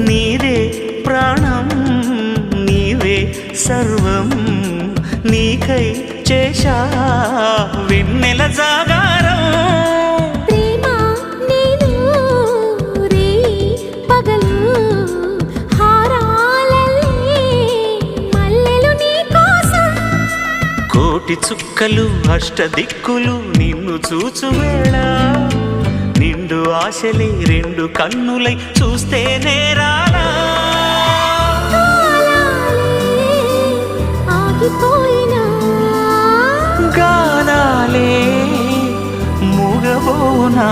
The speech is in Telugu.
నీదే ప్రాణం నీవే సర్వం నీకై చేశా వెన్నెల జాగారం ప్రేమ నేను రే పగలు హారాలల్లే మల్లెలు నీ కోసం కోటి చుక్కలు అష్టదిక్కులు నిన్ను చూచువేళ నిండు ఆశలే రెండు కన్నులై చూస్తే నేరాలా ఆగిపోయినా గానాలే మూగబోనా